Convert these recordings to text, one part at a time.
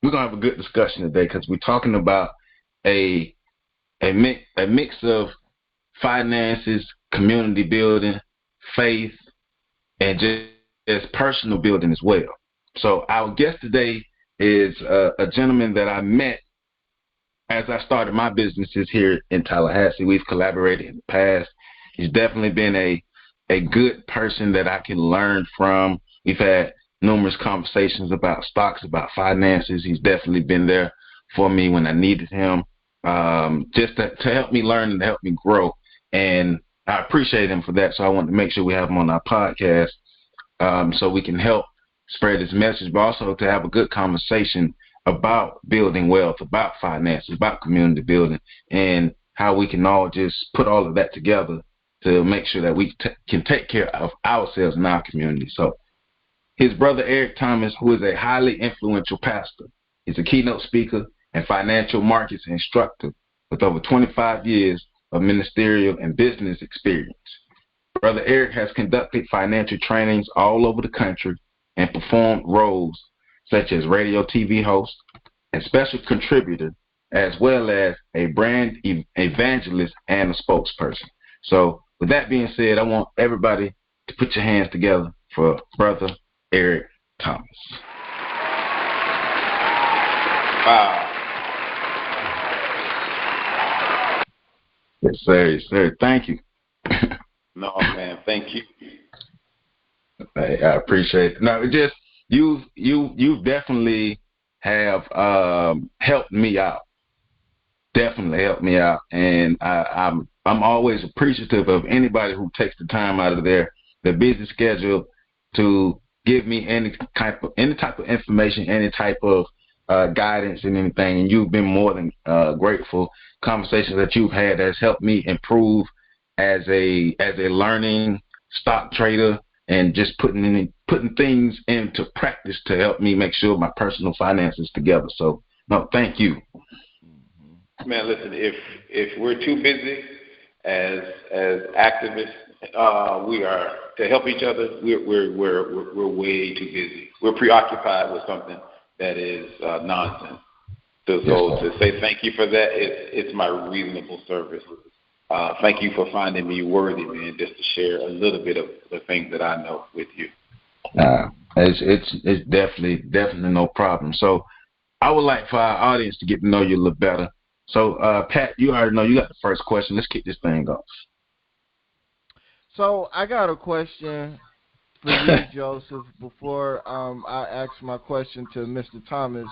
we're gonna have a good discussion today because we're talking about a mix of finances, community building, faith, and just personal building as well. So our guest today is a gentleman that I met as I started my businesses here in Tallahassee. We've collaborated in the past. He's definitely been a good person that I can learn from. We've had numerous conversations about stocks, about finances. He's definitely been there for me when I needed him, just to help me learn and to help me grow. And I appreciate him for that. So I want to make sure we have him on our podcast so we can help spread his message, but also to have a good conversation about building wealth, about finances, about community building, and how we can all just put all of that together to make sure that we can take care of ourselves and our community. So his brother, Eric Thomas, who is a highly influential pastor, is a keynote speaker and financial markets instructor with over 25 years of ministerial and business experience. Brother Eric has conducted financial trainings all over the country and performed roles such as radio TV host and special contributor, as well as a brand evangelist and a spokesperson. So with that being said, I want everybody to put your hands together for Brother Eric Thomas. Wow. Yes, sir. Yes, sir. Thank you. No, man. Thank you. I appreciate it. No, it just you definitely have helped me out. Definitely helped me out, and I'm always appreciative of anybody who takes the time out of their busy schedule to give me any type of information, any type of guidance and anything. And you've been more than grateful. Conversations that you've had has helped me improve as a learning stock trader, and just putting things into practice to help me make sure my personal finances together. So, no, thank you. Man, listen, if we're too busy as activists, we are to help each other. We're way too busy. We're preoccupied with something that is nonsense. So to say thank you for that, it's my reasonable service. Thank you for finding me worthy, man, just to share a little bit of the things that I know with you. It's definitely no problem. So I would like for our audience to get to know you a little better. So, Pat, you already know you got the first question. Let's kick this thing off. So I got a question for you, Joseph, before I ask my question to Mr. Thomas.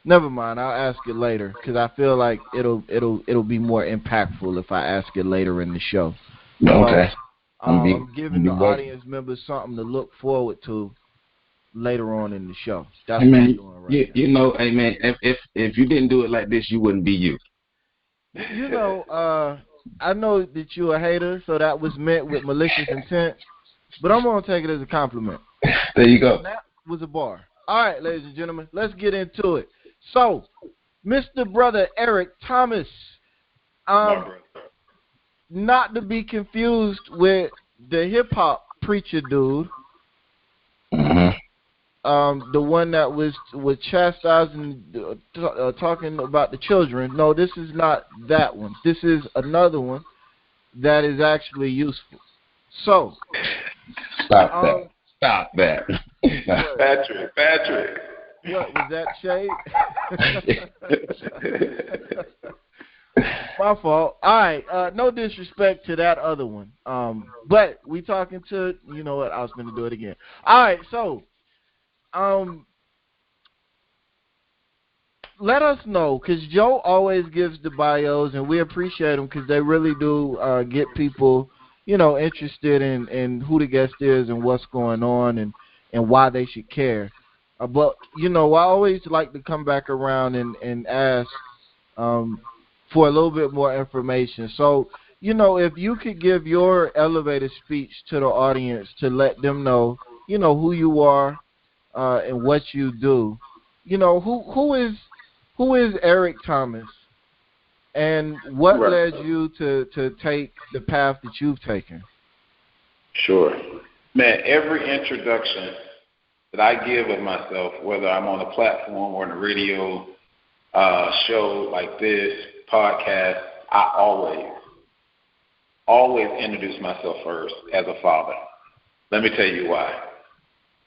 Never mind. I'll ask it later because I feel like it'll be more impactful if I ask it later in the show. Okay. So, I'm giving the audience members something to look forward to later on in the show. That's what I'm doing right now. You know, hey man, if you didn't do it like this, you wouldn't be you. You know, I know that you're a hater, so that was meant with malicious intent. But I'm gonna take it as a compliment. There you go. That was a bar. All right, ladies and gentlemen, let's get into it. So, Mr. Brother Eric Thomas, not to be confused with the hip-hop preacher dude, the one that was chastising, talking about the children. No, this is not that one. This is another one that is actually useful. So, Stop that. Patrick. What, was that shade? My fault. All right. No disrespect to that other one. But we talking to, you know what, I was going to do it again. All right. So, let us know, because Joe always gives the bios, and we appreciate them because they really do get people, you know, interested in who the guest is and what's going on and why they should care. But, you know, I always like to come back around and ask for a little bit more information. So, you know, if you could give your elevator speech to the audience to let them know, you know, who you are and what you do. You know, who is Eric Thomas, and what led you to take the path that you've taken? Sure. Man, every introduction that I give of myself, whether I'm on a platform or in a radio show like this, podcast, I always introduce myself first as a father. Let me tell you why.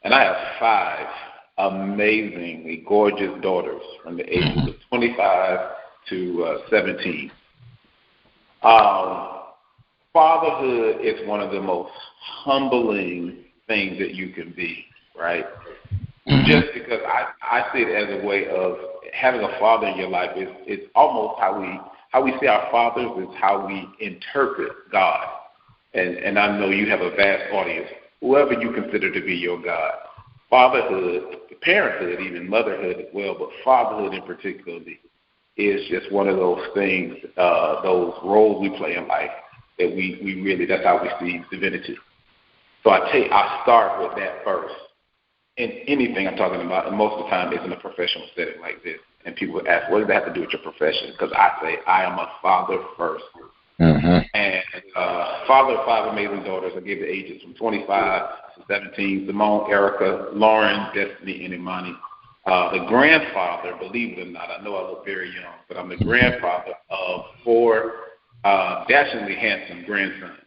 And I have 5 amazingly gorgeous daughters from the ages of 25 to 17. Fatherhood is one of the most humbling things that you can be, right? Just because I see it as a way of having a father in your life is almost how we see our fathers is how we interpret God. And I know you have a vast audience, whoever you consider to be your God. Fatherhood, parenthood, even motherhood as well, but fatherhood in particular is just one of those things, those roles we play in life that we really, that's how we see divinity. So I start with that first. In anything I'm talking about, and most of the time it's in a professional setting like this, and people ask, what does that have to do with your profession? Because I say, I am a father first. And father of 5 amazing daughters. I gave the ages from 25 to 17, Simone, Erica, Lauren, Destiny, and Imani. The grandfather, believe it or not, I know I look very young, but I'm the grandfather of 4 dashingly handsome grandsons,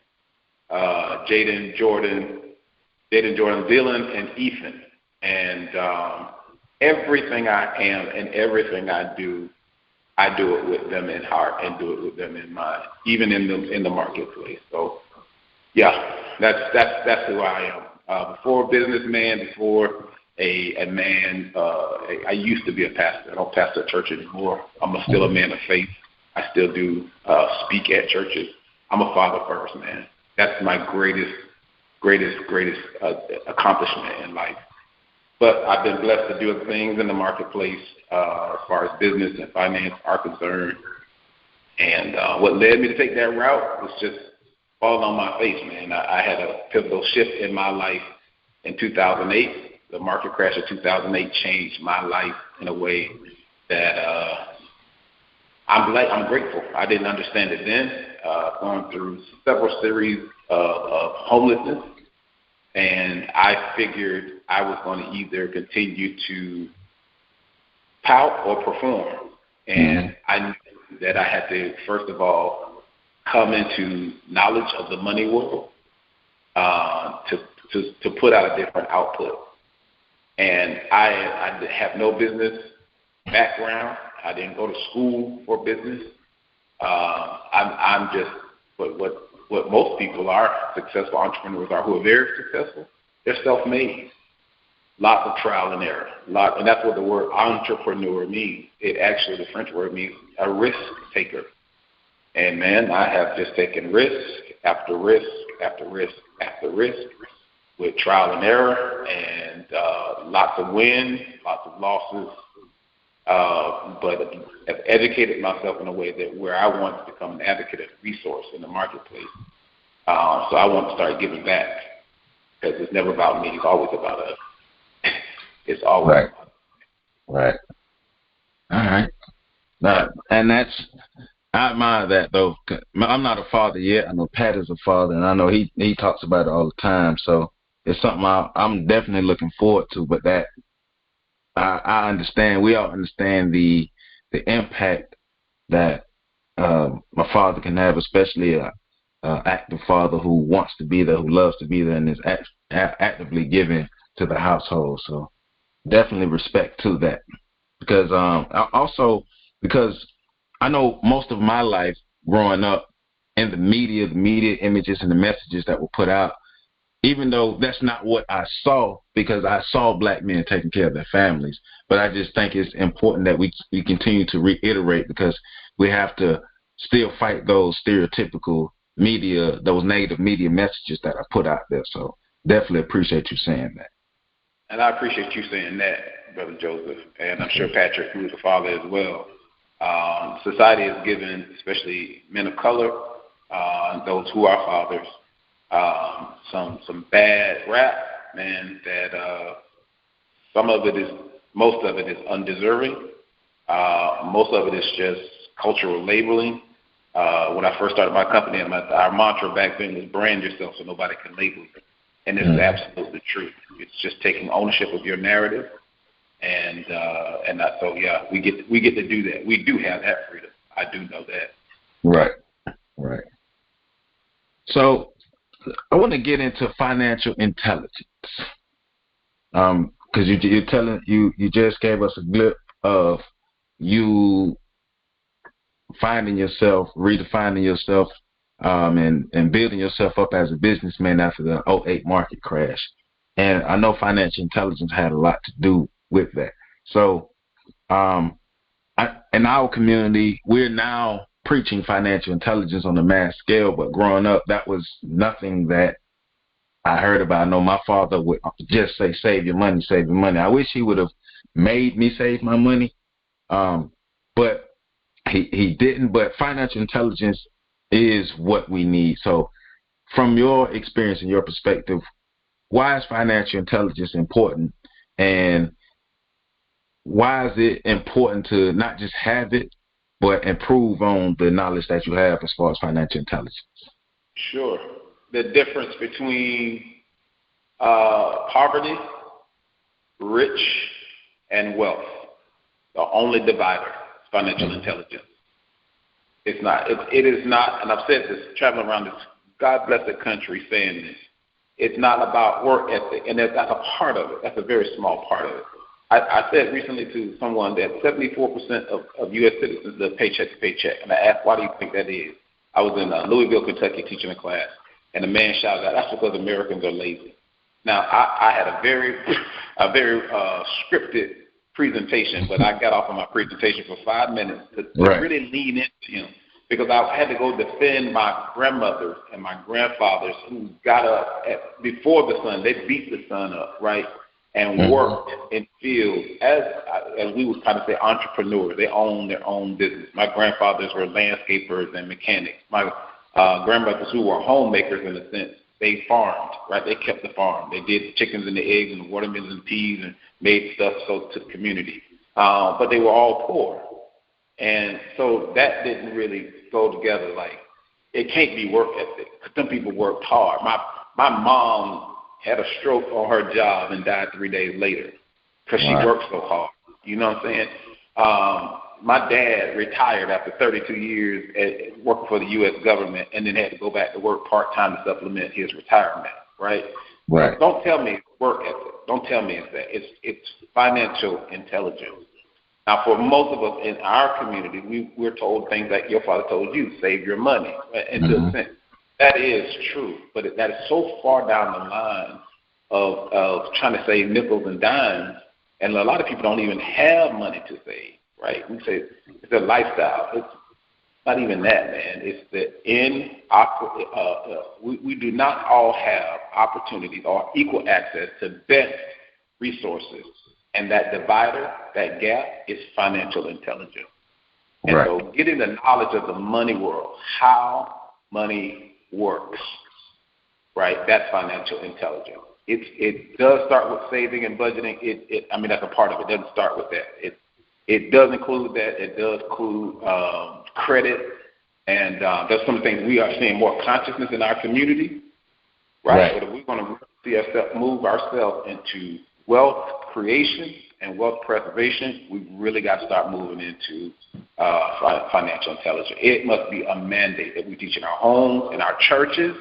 Jaden, Jordan, Dylan, and Ethan. And everything I am and everything I do it with them in heart and do it with them in mind, even in the marketplace. So, yeah, that's who I am. Before a businessman, before a man, I used to be a pastor. I don't pastor a church anymore. I'm still a man of faith. I still do speak at churches. I'm a father first, man. That's my greatest accomplishment in life. But I've been blessed to do things in the marketplace as far as business and finance are concerned. And what led me to take that route was just falling on my face, man. I had a pivotal shift in my life in 2008. The market crash of 2008 changed my life in a way that I'm grateful. I didn't understand it then. Going through several series of homelessness. And I figured I was going to either continue to pout or perform. And I knew that I had to, first of all, come into knowledge of the money world to put out a different output. And I have no business background. I didn't go to school for business. I'm just what most people are, successful entrepreneurs are, who are very successful. They're self-made. Lots of trial and error. And that's what the word entrepreneur means. It actually, the French word means a risk taker. And, man, I have just taken risk after risk after risk after risk with trial and error and lots of wins, lots of losses. But have educated myself in a way that where I want to become an advocate and resource in the marketplace. So I want to start giving back because it's never about me. It's always about us. It's always right. Right. All right. And I admire that, though. I'm not a father yet. I know Pat is a father, and I know he talks about it all the time. So it's something I'm definitely looking forward to. But that I understand. We all understand the impact that my father can have, especially a active father who wants to be there, who loves to be there, and is actively giving to the household. So definitely respect to that. Because because I know most of my life growing up in the media images and the messages that were put out, even though that's not what I saw, because I saw black men taking care of their families. But I just think it's important that we continue to reiterate, because we have to still fight those stereotypical media, those negative media messages that are put out there. So definitely appreciate you saying that. And I appreciate you saying that, Brother Joseph. And I'm sure Patrick, who is a father as well. Society has given, especially men of color, those who are fathers, some bad rap, man, that most of it is undeserving. Most of it is just cultural labeling. When I first started my company, our mantra back then was brand yourself so nobody can label you. and it's absolutely true. It's just taking ownership of your narrative, and so yeah, we get to do that. We do have that freedom. I do know that. Right. So I want to get into financial intelligence, because you just gave us a glimpse of you finding yourself, redefining yourself, and building yourself up as a businessman after the '08 market crash. And I know financial intelligence had a lot to do with that. So in our community, we're now preaching financial intelligence on a mass scale, but growing up, that was nothing that I heard about. I know my father would just say, save your money, save your money. I wish he would have made me save my money, but he didn't. But financial intelligence is what we need. So from your experience and your perspective, why is financial intelligence important, and why is it important to not just have it, but improve on the knowledge that you have as far as financial intelligence? Sure. The difference between poverty, rich, and wealth, the only divider is financial intelligence. It's not. It is not, and I've said this, traveling around this God blessed country saying this, it's not about work ethic, and that's a part of it. That's a very small part of it. I said recently to someone that 74% of U.S. citizens live paycheck to paycheck, and I asked, why do you think that is? I was in Louisville, Kentucky, teaching a class, and a man shouted out, that's because Americans are lazy. Now, I had a very scripted presentation, but I got off of my presentation for 5 minutes to really lean into him, because I had to go defend my grandmothers and my grandfathers who got up before the sun. They beat the sun up, right? And worked in fields as we would kind of say entrepreneurs. They own their own business. My grandfathers were landscapers and mechanics. My grandmothers, who were homemakers in a sense, they farmed, right? They kept the farm. They did the chickens and the eggs and the watermelons and peas and made stuff so to the community. But they were all poor. And so that didn't really go together. Like, it can't be work ethic. Some people worked hard. My mom had a stroke on her job and died 3 days later because she worked so hard. You know what I'm saying? My dad retired after 32 years working for the U.S. government, and then had to go back to work part-time to supplement his retirement, right? Right. So don't tell me it's work ethic. Don't tell me it's that. It's financial intelligence. Now, for most of us in our community, we're told things like your father told you, save your money, in a sense. That is true, but that is so far down the line of trying to save nickels and dimes, and a lot of people don't even have money to save, right? We say it's a lifestyle. It's not even that, man. It's that we do not all have opportunities or equal access to best resources, and that divider, that gap, is financial intelligence. And so getting the knowledge of the money world, how money works, right? That's financial intelligence. It does start with saving and budgeting. I mean, that's a part of it. It doesn't start with that. It does include that. It does include credit, and there's some things we are seeing more consciousness in our community, right? But if we're going to see ourselves move ourselves into wealth creation and wealth preservation, we really got to start moving into financial intelligence. It must be a mandate that we teach in our homes, in our churches,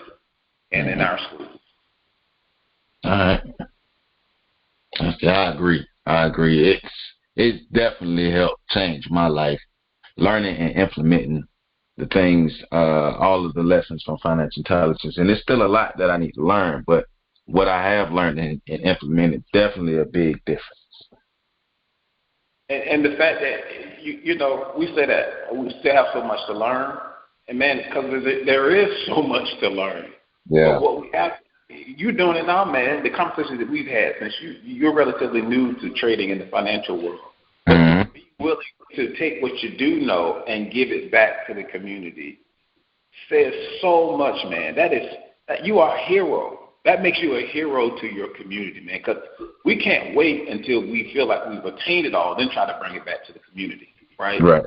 and in our schools. All right. I agree. It definitely helped change my life, learning and implementing the things, all of the lessons from financial intelligence. And there's still a lot that I need to learn, but what I have learned and implemented, definitely a big difference. And the fact that, you know, we say that we still have so much to learn, and man, because there is so much to learn. Yeah. But what we have, you're doing it now, man. The conversations that we've had, since you're relatively new to trading in the financial world, but be willing to take what you do know and give it back to the community says so much, man. That you are a hero. That makes you a hero to your community, man, because we can't wait until we feel like we've attained it all, then try to bring it back to the community, right? Right.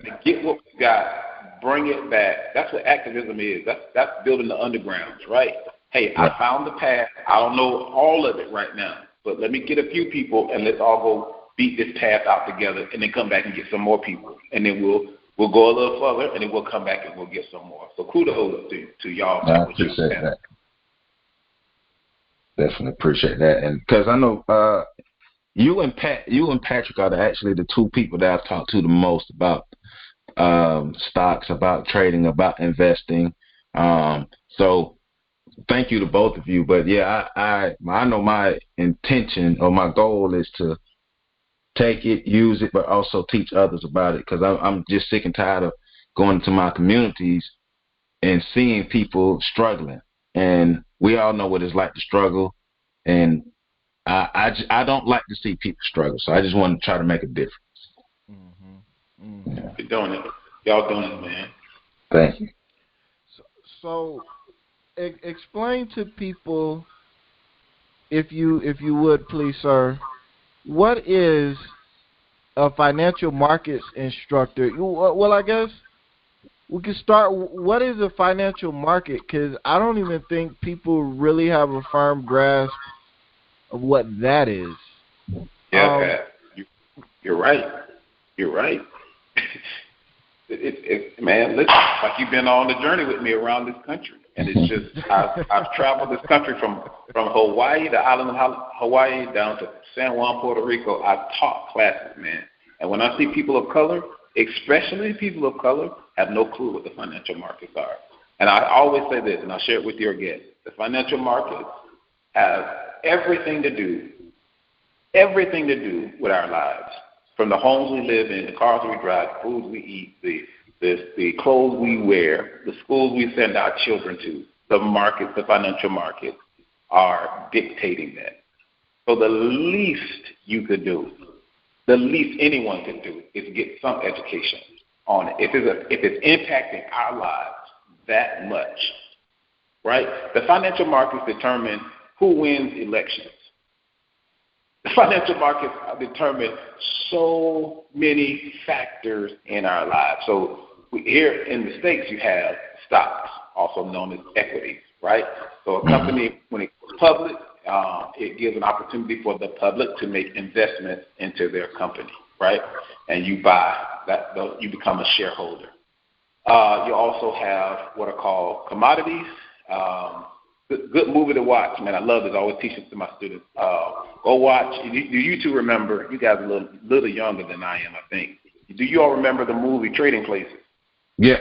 To get what we got, bring it back. That's what activism is. That's building the undergrounds, right? Hey, I found the path. I don't know all of it right now, but let me get a few people and let's all go beat this path out together, and then come back and get some more people, and then we'll go a little further, and then we'll come back and we'll get some more. So kudos to y'all. I appreciate that. Definitely appreciate that, and because I know you and Patrick are actually the two people that I've talked to the most about stocks, about trading, about investing. So thank you to both of you. But yeah, I know my intention or my goal is to take it, use it, but also teach others about it, because I'm just sick and tired of going to my communities and seeing people struggling. And we all know what it's like to struggle, and I don't like to see people struggle. So I just want to try to make a difference. Yeah. You're doing it. Y'all doing it, man. Thank you. So explain to people, if you would please, sir, what is a financial markets instructor? Well, I guess we could start. What is a financial market? Because I don't even think people really have a firm grasp of what that is. Yeah, Pat, you're right. You're right. Man, listen, like you've been on the journey with me around this country, and it's just I've traveled this country from Hawaii, the island of Hawaii, down to San Juan, Puerto Rico. I've taught classes, man, and when I see people of color, especially people of color, have no clue what the financial markets are. And I always say this, and I'll share it with you again: the financial markets have everything to do with our lives. From the homes we live in, the cars we drive, the foods we eat, the clothes we wear, the schools we send our children to, the markets, the financial markets are dictating that. So the least you could do, the least anyone can do, is get some education on it. If it's impacting our lives that much, right? The financial markets determine who wins elections. The financial markets determine so many factors in our lives. So here in the States, you have stocks, also known as equities, right? So a company, when it goes public, it gives an opportunity for the public to make investments into their company, right? And you buy that, you become a shareholder. You also have what are called commodities. Good movie to watch, man. I love this. I always teach it to my students. Go watch. Do you two remember? You guys are a little younger than I am, I think. Do you all remember the movie Trading Places? Yeah.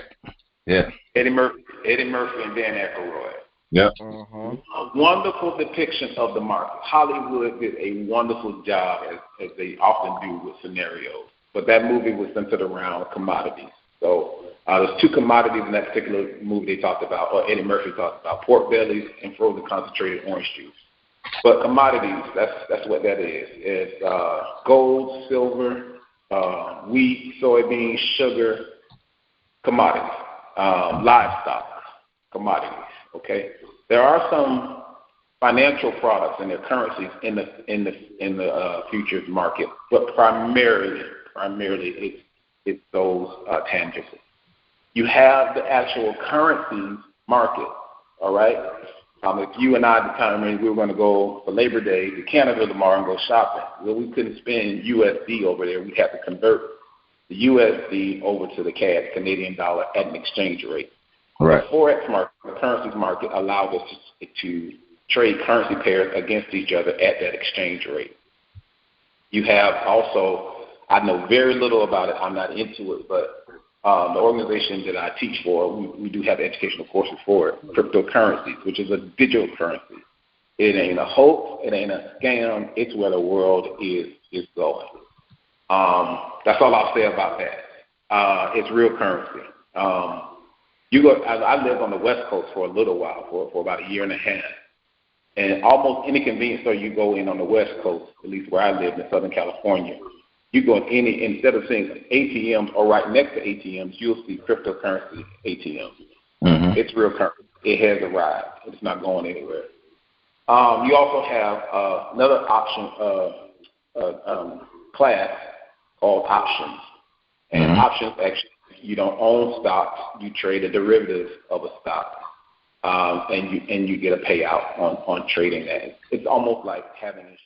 Eddie Murphy and Dan Aykroyd. Yep. A wonderful depiction of the market. Hollywood did a wonderful job, as they often do with scenarios. But that movie was centered around commodities. So there's two commodities in that particular movie they talked about, or Eddie Murphy talked about: pork bellies and frozen concentrated orange juice. But commodities, that's what that is. It's gold, silver, wheat, soybeans, sugar, commodities, livestock, commodities. Okay, there are some financial products and their currencies in the futures market, but primarily it's those tangibles. You have the actual currency market, all right? If you and I determined we were going to go for Labor Day to Canada tomorrow and go shopping, well, we couldn't spend USD over there. We'd have to convert the USD over to the CAD, Canadian dollar, at an exchange rate. Right. The Forex market, the currencies market, allows us to trade currency pairs against each other at that exchange rate. You have also, I know very little about it. I'm not into it, but the organization that I teach for, we do have educational courses for it, cryptocurrencies, which is a digital currency. It ain't a hoax. It ain't a scam. It's where the world is going. That's all I'll say about that. It's real currency. I lived on the West Coast for a little while, for about a year and a half. And almost any convenience store you go in on the West Coast, at least where I live in Southern California, you go in instead of seeing ATMs or right next to ATMs, you'll see cryptocurrency ATMs. Mm-hmm. It's real currency. It has arrived. It's not going anywhere. You also have another option class called options. And options, actually, you don't own stocks. You trade a derivative of a stock. and you get a payout on trading that. It's almost like having